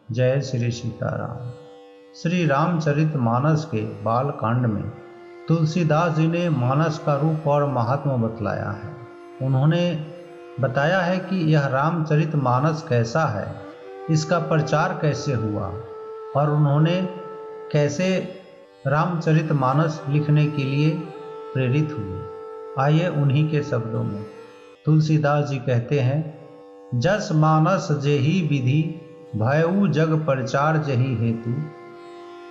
जय श्री सीताराम। श्री रामचरित मानस के बाल कांड में तुलसीदास जी ने मानस का रूप और महात्मा बतलाया है। उन्होंने बताया है कि यह रामचरित मानस कैसा है, इसका प्रचार कैसे हुआ और उन्होंने कैसे रामचरित मानस लिखने के लिए प्रेरित हुए। आइए उन्हीं के शब्दों में तुलसीदास जी कहते हैं, जस मानस जेहि विधि भयउ जग प्रचार जहि हेतु,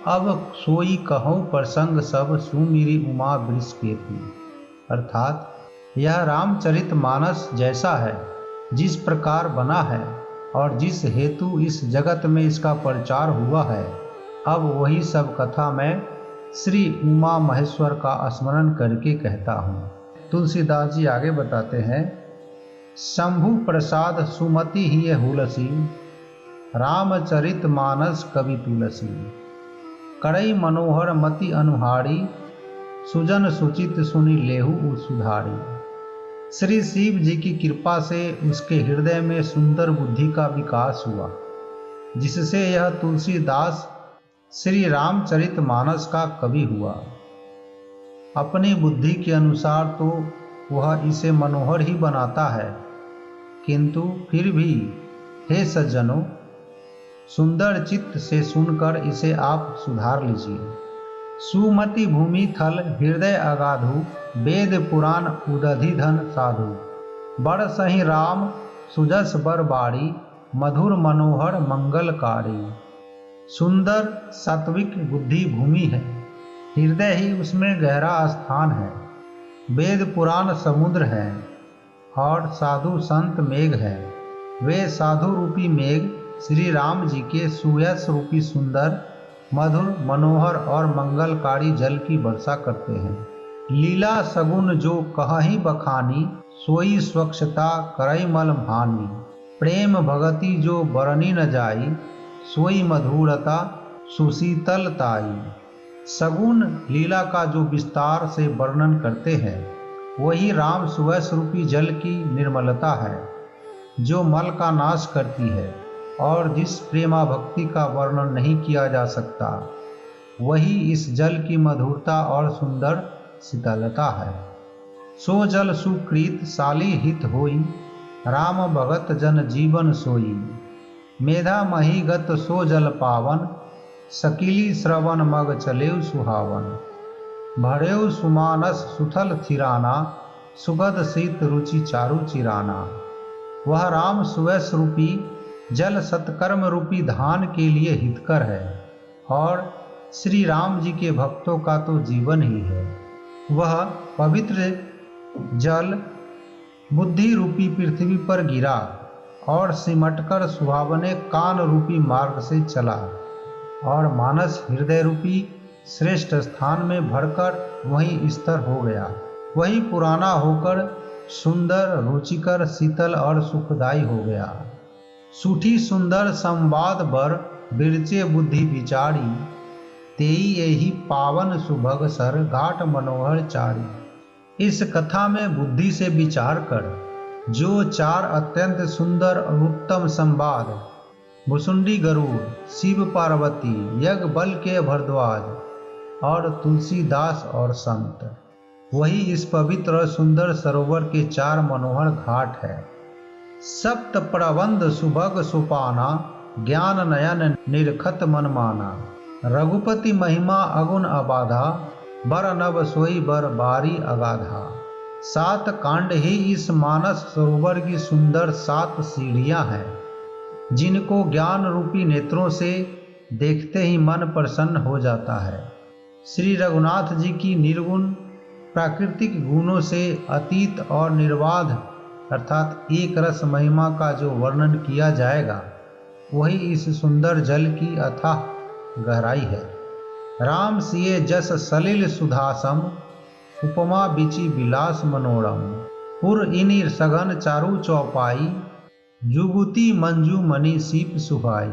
अब सोई कहूँ प्रसंग सब सुमिरी उमा वृष केतु। अर्थात यह रामचरित मानस जैसा है, जिस प्रकार बना है और जिस हेतु इस जगत में इसका प्रचार हुआ है, अब वही सब कथा मैं श्री उमा महेश्वर का स्मरण करके कहता हूँ। तुलसीदास जी आगे बताते हैं, शंभु प्रसाद सुमति ही हुलसी, रामचरित मानस कवि तुलसी। करई मनोहर मति अनुहारी, सुजन सुचित सुनि लेहु सुधारी। श्री शिव जी की कृपा से उसके हृदय में सुंदर बुद्धि का विकास हुआ, जिससे यह तुलसीदास श्री रामचरित मानस का कवि हुआ। अपनी बुद्धि के अनुसार तो वह इसे मनोहर ही बनाता है, किंतु फिर भी हे सज्जनों, सुंदर चित्त से सुनकर इसे आप सुधार लीजिए। सुमति भूमि थल हृदय अगाधु, वेद पुराण उदधि धन साधु। बड़ सही राम सुजस बर बाड़ी, मधुर मनोहर मंगलकारी। सुंदर सात्विक बुद्धि भूमि है, हृदय ही उसमें गहरा स्थान है। वेद पुराण समुद्र है और साधु संत मेघ है। वे साधु रूपी मेघ श्री राम जी के सुयस रूपी सुंदर मधुर मनोहर और मंगलकारी जल की वर्षा करते हैं। लीला सगुन जो कहीं बखानी, सोई स्वच्छता करई मल भानी। प्रेम भगति जो बरनी न जाई, सोई मधुरता सुशीतलताई। सगुन लीला का जो विस्तार से वर्णन करते हैं, वही राम सुयस रूपी जल की निर्मलता है, जो मल का नाश करती है और जिस प्रेमा भक्ति का वर्णन नहीं किया जा सकता, वही इस जल की मधुरता और सुंदर शीतलता है। सो जल सुकृत साली हित होई, राम भगत जन जीवन सोई। मेधा महीगत सो जल पावन, सकीली श्रवण मग चलेउ सुहावन। भरेउ सुमानस सुथल थिराना, सुगध शीत रुचि चारु चिराना। वह राम सुयस रूपी जल सत्कर्म रूपी धान के लिए हितकर है और श्री राम जी के भक्तों का तो जीवन ही है। वह पवित्र जल बुद्धि रूपी पृथ्वी पर गिरा और सिमटकर सुहावने कान रूपी मार्ग से चला और मानस हृदय रूपी श्रेष्ठ स्थान में भरकर वहीं स्थिर हो गया। वही पुराना होकर सुंदर रुचिकर शीतल और सुखदायी हो गया। सूठी सुंदर संवाद बर बिरचे बुद्धि विचारी, तेई यही पावन सुभग सर घाट मनोहर चारी। इस कथा में बुद्धि से विचार कर जो चार अत्यंत सुंदर और उत्तम संवाद, भुसुंडी गरुड़, शिव पार्वती, यज्ञ बल के भरद्वाज और तुलसीदास और संत, वही इस पवित्र और सुंदर सरोवर के चार मनोहर घाट है। सप्त प्रबंध सुभग सुपाना, ज्ञान नयन निरखत मन माना। रघुपति महिमा अगुण अबाधा, बर नभ सोई बर बारी अगाधा। 7 कांड ही इस मानस सरोवर की सुंदर 7 सीढ़ियां हैं, जिनको ज्ञान रूपी नेत्रों से देखते ही मन प्रसन्न हो जाता है। श्री रघुनाथ जी की निर्गुण प्राकृतिक गुणों से अतीत और निर्बाध अर्थात एक रस महिमा का जो वर्णन किया जाएगा, वही इस सुंदर जल की अथाह गहराई है। राम सिए जस सलिल सुधासम, उपमा बिचि विलास मनोरम। पुर इनि सघन चारु चौपाई, जुगुति मंजू मणि सीप सुहाई।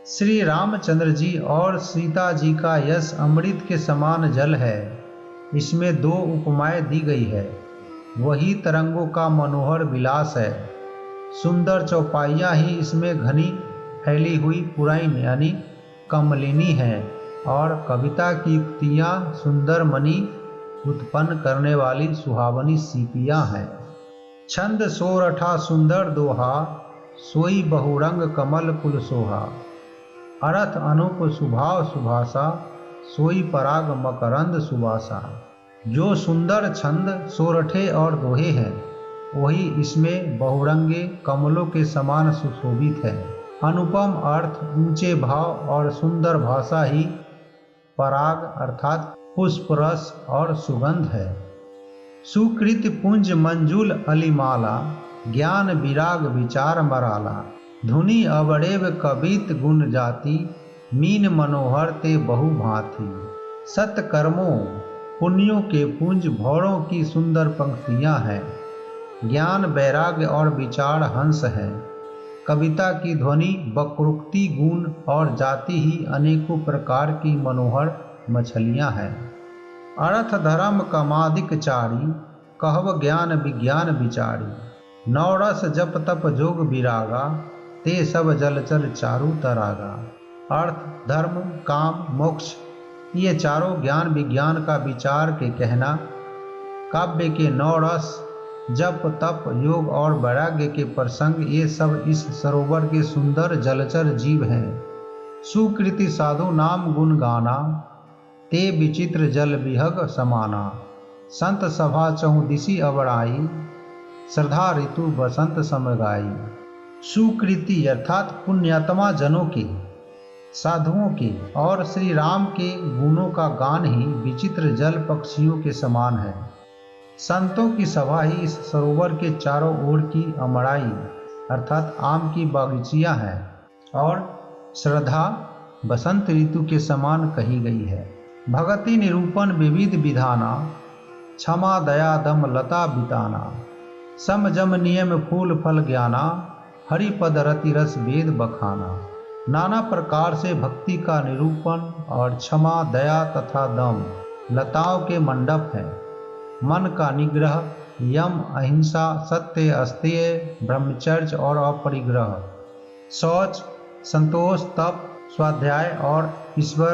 श्री रामचंद्र जी और सीता जी का यश अमृत के समान जल है। इसमें 2 उपमाएं दी गई है। वही तरंगों का मनोहर विलास है। सुंदर चौपाइयाँ ही इसमें घनी फैली हुई पुरैन यानी कमलिनी है और कविता की युक्तियाँ सुंदर मणि उत्पन्न करने वाली सुहावनी सीपियाँ हैं। छंद सोरठा सुंदर दोहा, सोई बहुरंग कमल कुल सोहा। अर्थ अनूप सुभाव सुभाषा, सोई पराग मकरंद सुबासा। जो सुंदर छंद सोरठे और दोहे हैं वही इसमें बहुरंगे कमलों के समान सुशोभित है। अनुपम अर्थ, ऊंचे भाव और सुंदर भाषा ही पराग अर्थात पुष्प रस और सुगंध है। सुकृत पुंज मंजुल अलिमाला, ज्ञान विराग विचार मराला। धुनि अवड़ेव कवित गुण जाति, मीन मनोहर ते बहु भांति। सत्कर्मों पुण्यों के पुंज भौरों की सुंदर पंक्तियां हैं। ज्ञान वैराग्य और विचार हंस है। कविता की ध्वनि वक्रोक्ति गुण और जाति ही अनेकों प्रकार की मनोहर मछलियां हैं। अर्थ धर्म कमादिक चारी, कहव ज्ञान विज्ञान विचारी। नवरस जप तप जोग विरागा, ते सब जलचर चारु तरागा। अर्थ धर्म काम मोक्ष ये चारों ज्ञान विज्ञान का विचार के कहना, काव्य के नवरस जप तप योग और वैराग्य के प्रसंग ये सब इस सरोवर के सुंदर जलचर जीव हैं। सुकृति साधु नाम गुण गाना, ते विचित्र जल विहग समाना। संत सभा चहुदिशि अवराई, श्रद्धा ऋतु बसंत समगाई। सुकृति अर्थात पुण्यात्मा जनों के, साधुओं के और श्री राम के गुणों का गान ही विचित्र जल पक्षियों के समान है। संतों की सभा ही इस सरोवर के चारों ओर की अमराई अर्थात आम की बागीचियां हैं और श्रद्धा बसंत ऋतु के समान कही गई है। भगति निरूपण विविध विधाना, क्षमा दया दम लता बिताना। सम जम नियम फूल फल ज्ञाना, हरिपद रति रस वेद बखाना। नाना प्रकार से भक्ति का निरूपण और क्षमा दया तथा दम लताओं के मंडप हैं। मन का निग्रह, यम अहिंसा सत्य अस्तेय ब्रह्मचर्य और अपरिग्रह, शौच संतोष तप स्वाध्याय और ईश्वर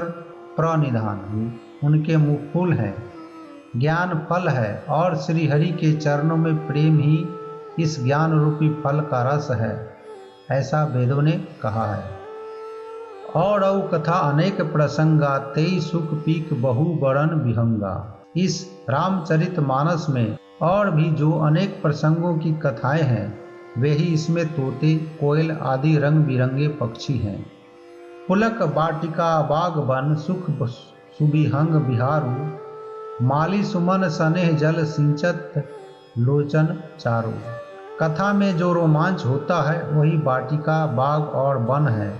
प्रणिधान उनके मुखफूल हैं। ज्ञान फल है और श्री हरि के चरणों में प्रेम ही इस ज्ञान रूपी फल का रस है, ऐसा वेदों ने कहा है। और कथा अनेक प्रसंगा, तेई सुख पीक बहु बरन विहंगा। इस रामचरितमानस में और भी जो अनेक प्रसंगों की कथाएं हैं वे ही इसमें तोते कोयल आदि रंग बिरंगे पक्षी हैं। पुलक वाटिका बाग वन सुख सुबिहंग बिहारू, माली सुमन सनेह जल सिंचत लोचन चारू। कथा में जो रोमांच होता है वही वाटिका बाग और वन है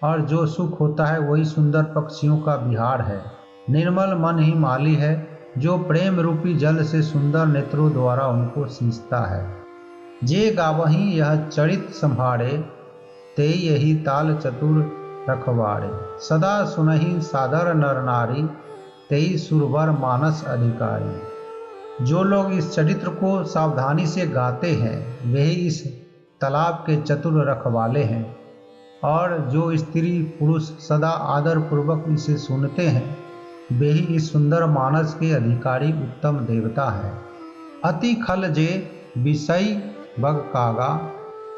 और जो सुख होता है वही सुंदर पक्षियों का विहार है। निर्मल मन ही माली है जो प्रेम रूपी जल से सुंदर नेत्रों द्वारा उनको सींचता है। जे गावहीं यह चरित संभारे, ते यही ताल चतुर रखवारे। सदा सुनहि सादर नर नारी, तेई सुरवर मानस अधिकारी। जो लोग इस चरित्र को सावधानी से गाते हैं वे ही इस तालाब के चतुर रखवाले हैं और जो स्त्री पुरुष सदा आदर पूर्वक इसे सुनते हैं वे ही इस सुंदर मानस के अधिकारी उत्तम देवता है। अति खल जे विषय बग कागा,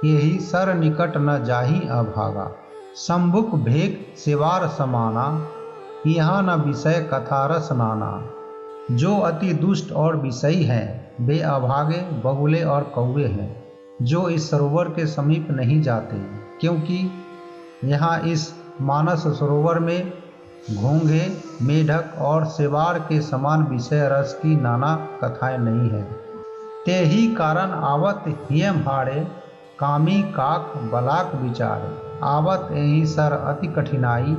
यही सर निकट न जाहि अभागा। संभुक भेक सेवार समाना, यहाँ न विषय कथा रस नाना। जो अति दुष्ट और विषयी हैं वे अभागे बगुले और कौवे हैं जो इस सरोवर के समीप नहीं जाते, क्योंकि यहाँ इस मानस सरोवर में घोंघे मेढक और सेवार के समान विषय रस की नाना कथाएं नहीं है। ते ही कारण आवत हिय भाड़े, कामी काक बलाक विचारे। आवत यही सर अति कठिनाई,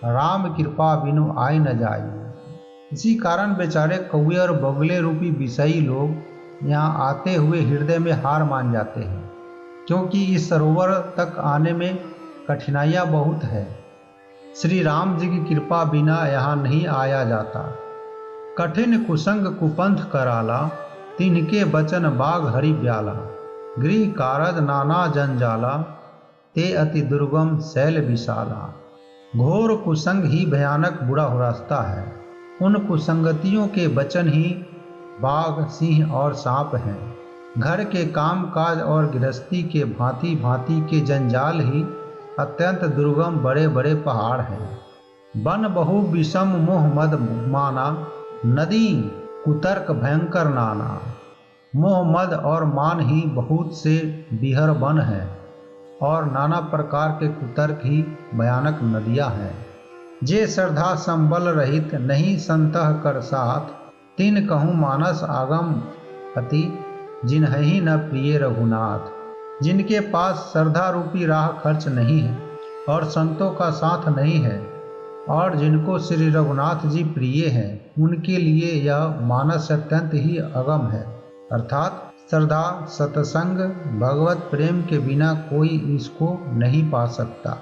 राम कृपा बिनु आय न जाई। इसी कारण बेचारे कौवे और बगुले रूपी विषयी लोग यहाँ आते हुए हृदय में हार मान जाते हैं, क्योंकि इस सरोवर तक आने में कठिनाइयाँ बहुत है। श्री राम जी की कृपा बिना यहाँ नहीं आया जाता। कठिन कुसंग कुपंथ कराला, तिनके बचन बाग हरि ब्याला। गृह कारज नाना जंजाला, ते अति दुर्गम शैल विशाला। घोर कुसंग ही भयानक बुरा हो रास्ता है। उन कुसंगतियों के वचन ही बाघ, सिंह और सांप हैं। घर के काम काज और गृहस्थी के भांति भांति के जंजाल ही अत्यंत दुर्गम बड़े बड़े पहाड़ हैं। वन बहु विषम मोह मद माना, नदी कुतर्क भयंकर नाना। मोह मद और मान ही बहुत से बिहर वन हैं, और नाना प्रकार के कुतर्क ही भयानक नदियां हैं। जे श्रद्धा संबल रहित नहीं संतह कर साथ, तीन कहूँ मानस आगम अति जिन्हि न प्रिय रघुनाथ। जिनके पास श्रद्धा रूपी राह खर्च नहीं है और संतों का साथ नहीं है, और जिनको श्री रघुनाथ जी प्रिय हैं, उनके लिए यह मानस अत्यंत ही अगम है। अर्थात श्रद्धा सत्संग भगवत प्रेम के बिना कोई इसको नहीं पा सकता।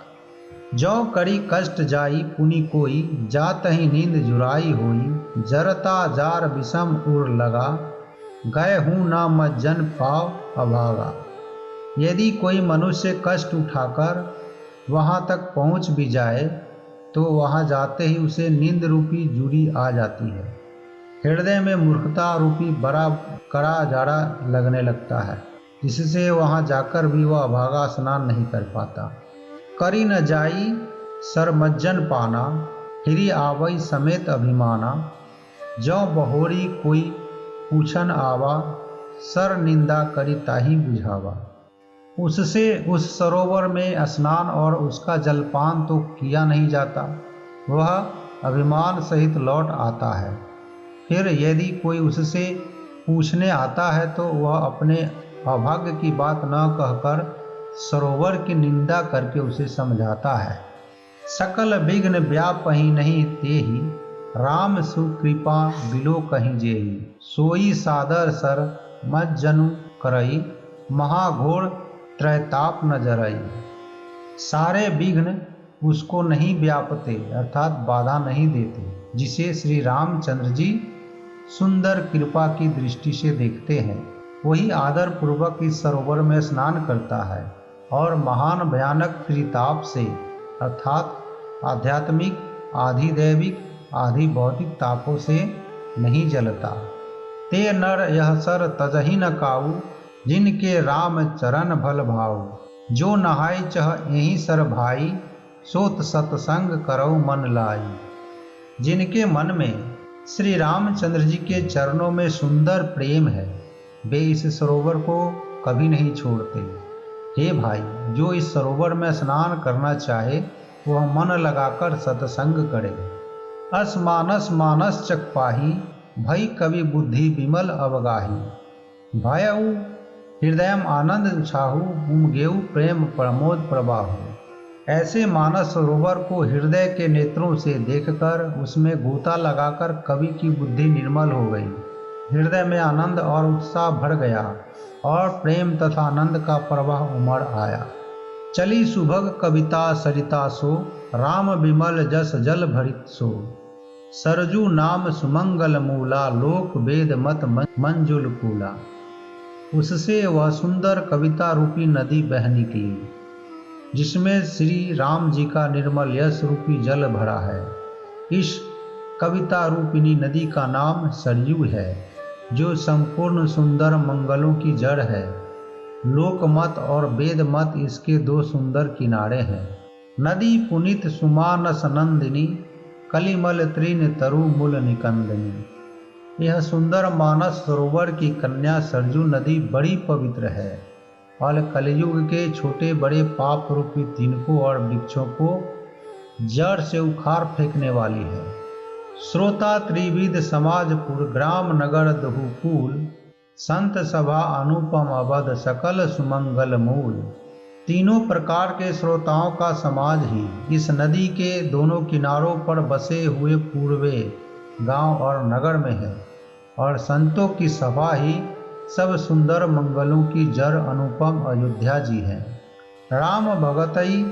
जो करी कष्ट जाई पुनि कोई, जात ही नींद जुराई होई। जरता जार विषम उर लगा, गए हूँ न मज्जन पाव अभागा। यदि कोई मनुष्य कष्ट उठाकर वहाँ तक पहुँच भी जाए, तो वहाँ जाते ही उसे नींद रूपी जुड़ी आ जाती है। हृदय में मूर्खता रूपी बड़ा कड़ा जाड़ा लगने लगता है, जिससे वहाँ जाकर भी वह अभागा स्नान नहीं कर पाता। करी न जाई सरमज्जन पाना, हिरी आवई समेत अभिमाना। जो बहोरी कोई पूछन आवा, सर निंदा करी ताही बुझावा। उससे उस सरोवर में स्नान और उसका जलपान तो किया नहीं जाता, वह अभिमान सहित लौट आता है। फिर यदि कोई उससे पूछने आता है तो वह अपने अभाग्य की बात न कहकर सरोवर की निंदा करके उसे समझाता है। सकल विघ्न व्यापहि नहीं तेहि, राम सुकृपा बिलो कहीं जेहि। सोई सादर सर मज्जनु करई, महाघोर त्रैताप न जरई। सारे विघ्न उसको नहीं व्यापते, अर्थात बाधा नहीं देते, जिसे श्री रामचंद्र जी सुंदर कृपा की दृष्टि से देखते हैं। वही आदर पूर्वक इस सरोवर में स्नान करता है और महान भयानक त्रिताप से, अर्थात आध्यात्मिक, आधि दैविक, आधि भौतिक तापों से नहीं जलता। ते नर यह सर तजहि न काऊ, जिनके राम चरण भल भाऊ। जो नहाय चह यही सर भाई, सोत सतसंग करऊ मन लाई। जिनके मन में श्री रामचंद्र जी के चरणों में सुंदर प्रेम है, वे इस सरोवर को कभी नहीं छोड़ते। हे भाई, जो इस सरोवर में स्नान करना चाहे वह मन लगाकर सत्संग करे। अस मानस मानस चक पाही, भई कवि बुद्धि विमल अवगाही। भयऊ हृदयम आनंद छाहू, उमगेऊ प्रेम प्रमोद प्रवाहू। ऐसे मानस सरोवर को हृदय के नेत्रों से देखकर उसमें गोता लगाकर कवि की बुद्धि निर्मल हो गई। हृदय में आनंद और उत्साह भर गया और प्रेम तथा आनंद का प्रवाह उमड़ आया। चली सुभग कविता सरिता सो, राम विमल जस जल भरित सो। सरजू नाम सुमंगल मूला, लोक वेद मत मंजुल कूला। उससे वह सुंदर कविता रूपी नदी बह निकली, जिसमें श्री राम जी का निर्मल यश रूपी जल भरा है। इस कविता रूपिणी नदी का नाम सरयू है, जो संपूर्ण सुंदर मंगलों की जड़ है। लोकमत और वेद मत इसके दो सुंदर किनारे हैं। नदी पुनित सुमानस नंदिनी, कलिमल तृण तरु मूल निकंदनी। यह सुंदर मानस सरोवर की कन्या सरजू नदी बड़ी पवित्र है और कलयुग के छोटे बड़े पाप रूपी तिनकों और वृक्षों को जड़ से उखाड़ फेंकने वाली है। श्रोता त्रिविध समाजपुर, ग्राम नगर दहुकुल। संत सभा अनुपम अवध, सकल सुमंगल मूल। तीनों प्रकार के श्रोताओं का समाज ही इस नदी के दोनों किनारों पर बसे हुए पूर्वे गांव और नगर में है, और संतों की सभा ही सब सुंदर मंगलों की जड़ अनुपम अयोध्या जी है। राम भगतई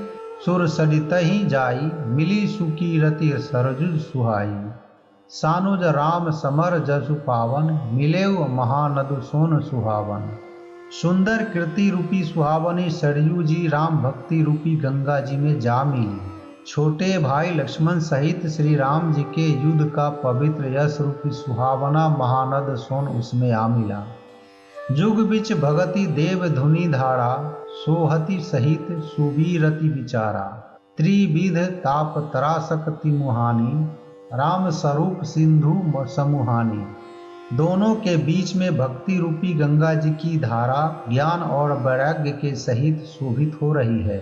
सुर सरितहि जाई, मिली सुकी रति सरजु सुहाई। सानुज राम समर जसु पावन, मिलेव महानदु सोन सुहावन। सुंदर कीर्ति रूपी सुहावनी सरयू जी राम भक्ति रूपी गंगा जी में जा मिली। छोटे भाई लक्ष्मण सहित श्री राम जी के युद्ध का पवित्र यश रूपी सुहावना महानद सोन उसमें आ मिला। जुग बिच भगति देव धुनि धारा, सोहति सहित सुबीरति विचारा। त्रिविध ताप तरासकति मुहानी, राम स्वरूप सिंधु समूहानी। दोनों के बीच में भक्ति रूपी गंगा जी की धारा ज्ञान और वैराग्य के सहित शोभित हो रही है।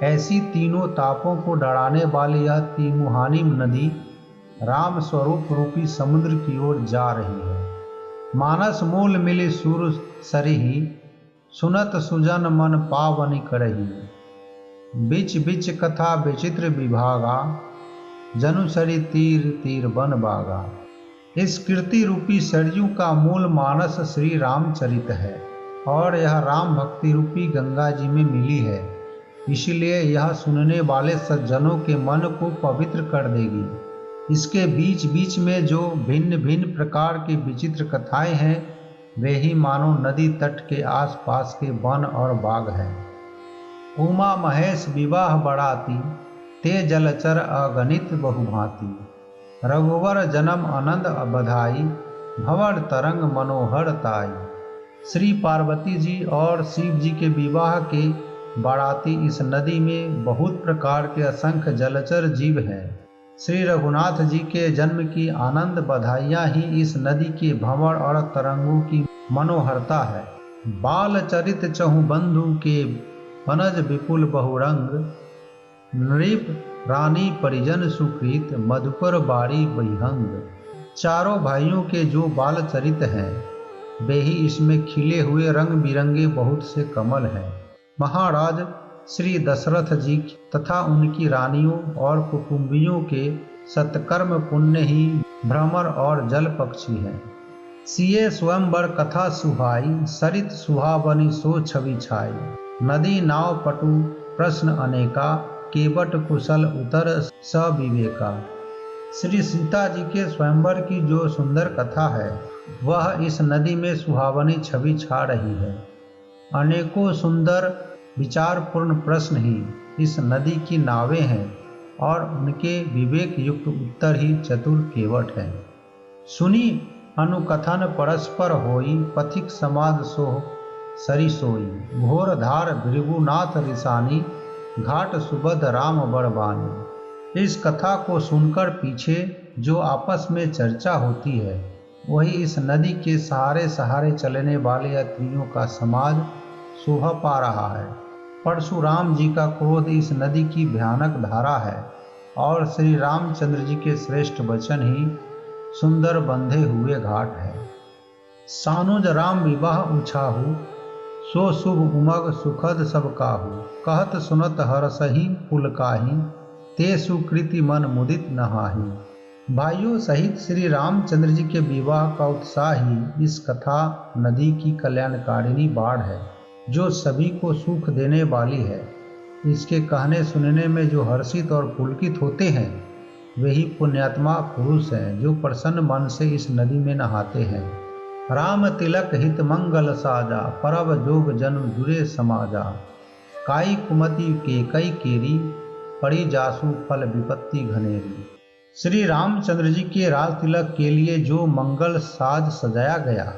ऐसी तीनों तापों को डराने वाली यह तिमुहानी नदी राम स्वरूप रूपी समुद्र की ओर जा रही है। मानस मूल मिली सुर सरिही, सुनत सुजन मन पावनी करही। बिच बिच कथा विचित्र विभागा, जनुसरी तीर तीर बन बागा। इस कीर्ति रूपी सरयू का मूल मानस श्री रामचरित है और यह राम भक्ति रूपी गंगा जी में मिली है। इसलिए यह सुनने वाले सज्जनों के मन को पवित्र कर देगी। इसके बीच बीच में जो भिन्न भिन्न प्रकार की विचित्र कथाएं हैं, वे ही मानो नदी तट के आसपास के वन और बाग हैं। उमा महेश विवाह बड़ाती, ते जलचर अगणित बहुभांति। रघुवर जन्म आनंद बधाई, भंवर तरंग मनोहर ताई। श्री पार्वती जी और शिव जी के विवाह के बाराती इस नदी में बहुत प्रकार के असंख्य जलचर जीव हैं। श्री रघुनाथ जी के जन्म की आनंद बधाइयाँ ही इस नदी के भंवर और तरंगों की मनोहरता है। बाल चरित चहु बंधु के बनज विपुल बहुरंग, नृप रानी परिजन सुकृत मधुकर बारी बहिहंग। चारों भाइयों के जो बाल चरित हैं, वे ही इसमें खिले हुए रंग बिरंगे बहुत से कमल हैं। महाराज श्री दशरथ जी तथा उनकी रानियों और कुटुंबियों के सत्कर्म पुण्य ही भ्रमर और जल पक्षी हैं। सिए स्वयंवर कथा सुहाई, सरित सुहावनी सो छवि छाई। नदी नाव पटु प्रश्न अनेका, केवट कुशल उतर सविवेका। श्री सीता जी के स्वयंवर की जो सुंदर कथा है, वह इस नदी में सुहावनी छवि छा रही है। अनेकों सुंदर विचारपूर्ण प्रश्न ही इस नदी की नावें हैं और उनके विवेक युक्त उत्तर ही चतुर केवट हैं। सुनी अनुकथन परस्पर होई, पथिक समाज सोह सरी सोई। घोर धार भृगुनाथ रिसानी, घाट सुबद राम बड़बानी। इस कथा को सुनकर पीछे जो आपस में चर्चा होती है, वही इस नदी के सहारे सहारे चलने वाले यात्रियों का समाज शोभा पा रहा है। परशुराम जी का क्रोध इस नदी की भयानक धारा है और श्री रामचंद्र जी के श्रेष्ठ वचन ही सुंदर बंधे हुए घाट है। सानुज राम विवाह उछाहू, सो शुभ उमग सुखद सब काहू। कहत सुनत हरसही पुलकाही, ते सुकृति मन मुदित नहाही। भाइयों सहित श्री रामचंद्र जी के विवाह का उत्साह ही इस कथा नदी की कल्याणकारिणी बाढ़ है, जो सभी को सुख देने वाली है। इसके कहने सुनने में जो हर्षित और पुलकित होते हैं, वही पुण्यात्मा पुरुष हैं जो प्रसन्न मन से इस नदी में नहाते हैं। राम तिलक हित मंगल साजा, परब जोग जन्म जुरे समाजा। काई कुमति के कई केरी, पड़ी जासु फल विपत्ति घनेरी। श्री रामचंद्र जी के राज तिलक के लिए जो मंगल साज सजाया गया,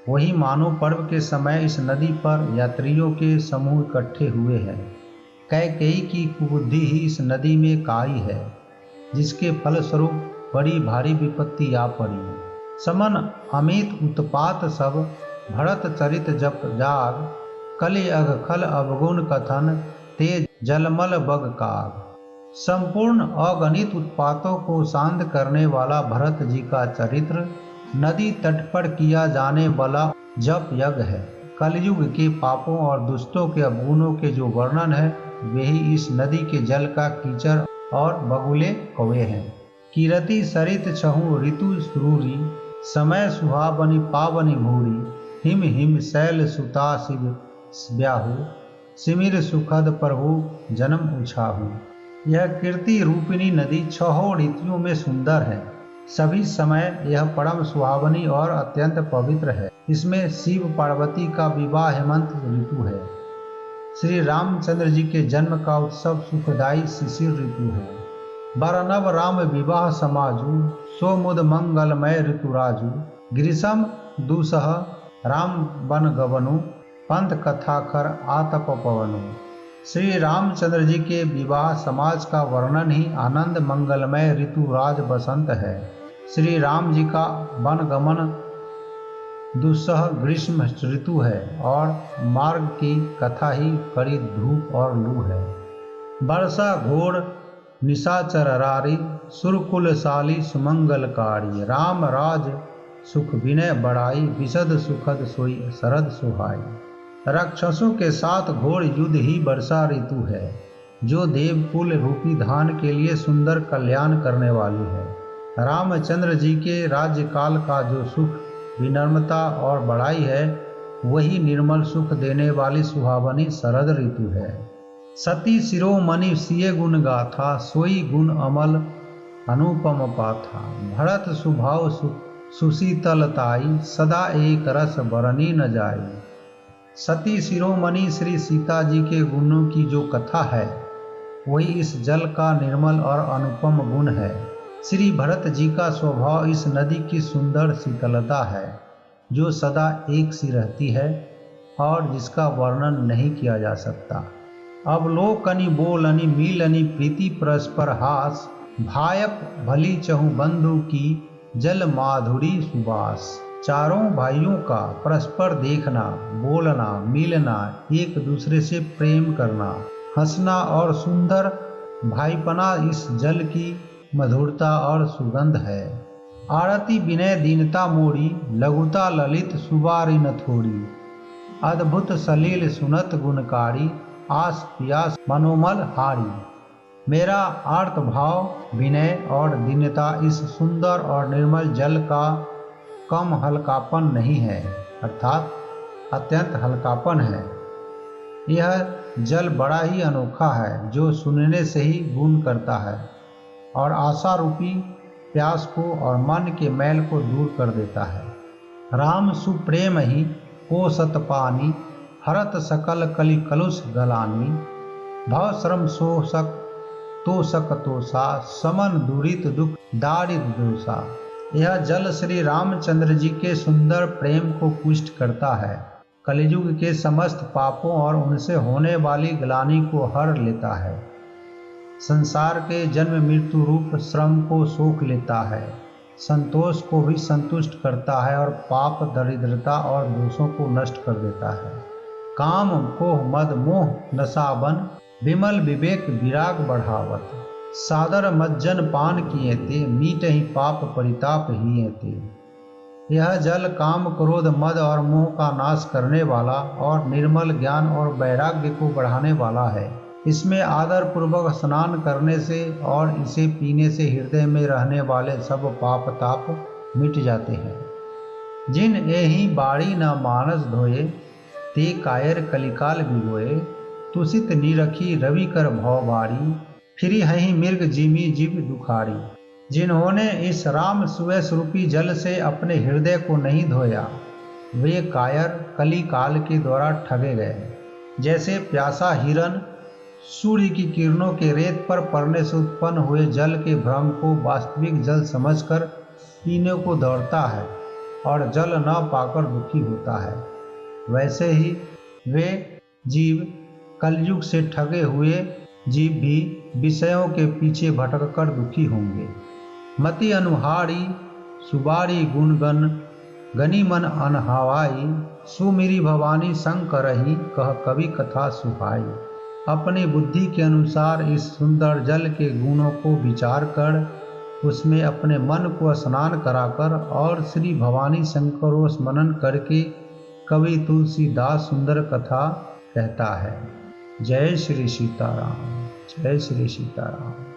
वही मानव पर्व के समय इस नदी पर यात्रियों के समूह इकट्ठे हुए हैं। कैकेयी की कुबुद्धि ही इस नदी में काई है, जिसके फलस्वरूप बड़ी भारी विपत्ति आ पड़ी। समन अमित उत्पात सब, भरत चरित जप जाग। कलि अघ खल अवगुण कथन, तेज जलमल बग काग। संपूर्ण अगणित उत्पातों को शांत करने वाला भरत जी का चरित्र नदी तट पर किया जाने वाला जप यज्ञ है। कलयुग के पापों और दुष्टों के अवगुणों के जो वर्णन है, वे ही इस नदी के जल का कीचड़ और बगुले कौवे हैं। कीरति सरित छहु ऋतु सुरूरी, समय सुहावनी पावनी भूरी। हिम हिम शैल सुता शिव ब्याहु, सिमिर सुखद प्रभु जन्म उछाहु। यह कीर्ति रूपिणी नदी छहों ऋतुओं में सुंदर है। सभी समय यह परम सुहावनी और अत्यंत पवित्र है। इसमें शिव पार्वती का विवाह हेमंत ऋतु है। श्री रामचंद्र जी के जन्म का उत्सव सुखदायी शिशिर ऋतु है। बरनव राम विवाह समाजु, सो मुद मंगलमय ऋतुराजु। ग्रीष्म दूसह राम बन गवनु, पंथ कथाखर आतप पवनु। श्री रामचंद्र जी के विवाह समाज का वर्णन ही आनंद मंगलमय ऋतुराज बसंत है। श्री राम जी का वनगमन दुस्सह ग्रीष्म ऋतु है और मार्ग की कथा ही कड़ी धूप और लू है। वर्षा घोर निशाचरारी, सुरकुलशाली सुमंगलकारी। राम राज सुख विनय बड़ाई, विशद सुखद सोई शरद सुहाई। राक्षसों के साथ घोर युद्ध ही वर्षा ऋतु है, जो देवकुल रूपी धान के लिए सुंदर कल्याण करने वाली है। रामचंद्र जी के राज्यकाल का जो सुख, विनम्रता और बड़ाई है, वही निर्मल सुख देने वाली सुहावनी शरद ऋतु है। सती शिरोमणि सिय गुण गाथा, सोई गुण अमल अनुपम पाथा। भरत सुभाव सुशीतलताई, सदा एक रस बरनी न जाई। सती शिरोमणि श्री सीता जी के गुणों की जो कथा है, वही इस जल का निर्मल और अनुपम गुण है। श्री भरत जी का स्वभाव इस नदी की सुंदर शीतलता है, जो सदा एक सी रहती है और जिसका वर्णन नहीं किया जा सकता। अवलोकनी बोलनी मिलनी प्रीति परस्पर हास, भायप भली चहु बंधु की जल माधुरी सुबास। चारों भाइयों का परस्पर देखना, बोलना, मिलना, एक दूसरे से प्रेम करना, हंसना और सुंदर भाईपना इस जल की मधुरता और सुगंध है। आरती विनय दीनता मोड़ी, लघुता ललित सुबारी न थोड़ी। अद्भुत सलील सुनत गुणकारी, आस पियास मनोमल हारी। मेरा आर्त भाव विनय और दीनता इस सुंदर और निर्मल जल का कम हल्कापन नहीं है, अर्थात अत्यंत हल्कापन है। यह जल बड़ा ही अनोखा है, जो सुनने से ही गुण करता है और आशा रूपी प्यास को और मन के मैल को दूर कर देता है। राम सुप्रेम ही को सतपानी, हरत सकल कलि कलुष गलानी। भव श्रम शोषक तोषक तोषा, समन दुरित दुख दारिद्र दोषा। यह जल श्री रामचंद्र जी के सुंदर प्रेम को पुष्ट करता है, कलियुग के समस्त पापों और उनसे होने वाली ग्लानि को हर लेता है, संसार के जन्म मृत्यु रूप श्रम को सोख लेता है, संतोष को भी संतुष्ट करता है और पाप दरिद्रता और दोषों को नष्ट कर देता है। काम कोह मद मोह नशाबन, विमल विवेक विराग बढ़ावत। सादर मज्जन पान किए ते, मीट ही पाप परिताप हिए ते। यह जल काम क्रोध मद और मोह का नाश करने वाला और निर्मल ज्ञान और वैराग्य को बढ़ाने वाला है। इसमें आदर पूर्वक स्नान करने से और इसे पीने से हृदय में रहने वाले सब पाप ताप मिट जाते हैं। जिन एहि बाड़ी न मानस धोए, ते कायर कलिकाल बिगोए। तुसित निरखी रवि कर भव बाड़ी, फिरी हही मृग जिमी जीव दुखारी। जिन्होंने इस राम सुयस रूपी जल से अपने हृदय को नहीं धोया, वे कायर कली काल के द्वारा ठगे गए। जैसे प्यासा हिरन सूर्य की किरणों के रेत पर पड़ने से उत्पन्न हुए जल के भ्रम को वास्तविक जल समझकर पीने को दौड़ता है और जल न पाकर दुखी होता है, वैसे ही वे जीव, कलयुग से ठगे हुए जीव भी विषयों के पीछे भटककर दुखी होंगे। मति अनुहारी सुबारी गुणगन, गनी मन अनहवाई। सुमिरी भवानी संग करही, कह कवि कथा सुहाई। अपनी बुद्धि के अनुसार इस सुंदर जल के गुणों को विचार कर उसमें अपने मन को स्नान कराकर और श्री भवानी शंकरों स्मरण करके कवि तुलसीदास सुंदर कथा कहता है। जय श्री सीताराम, जय श्री सीताराम।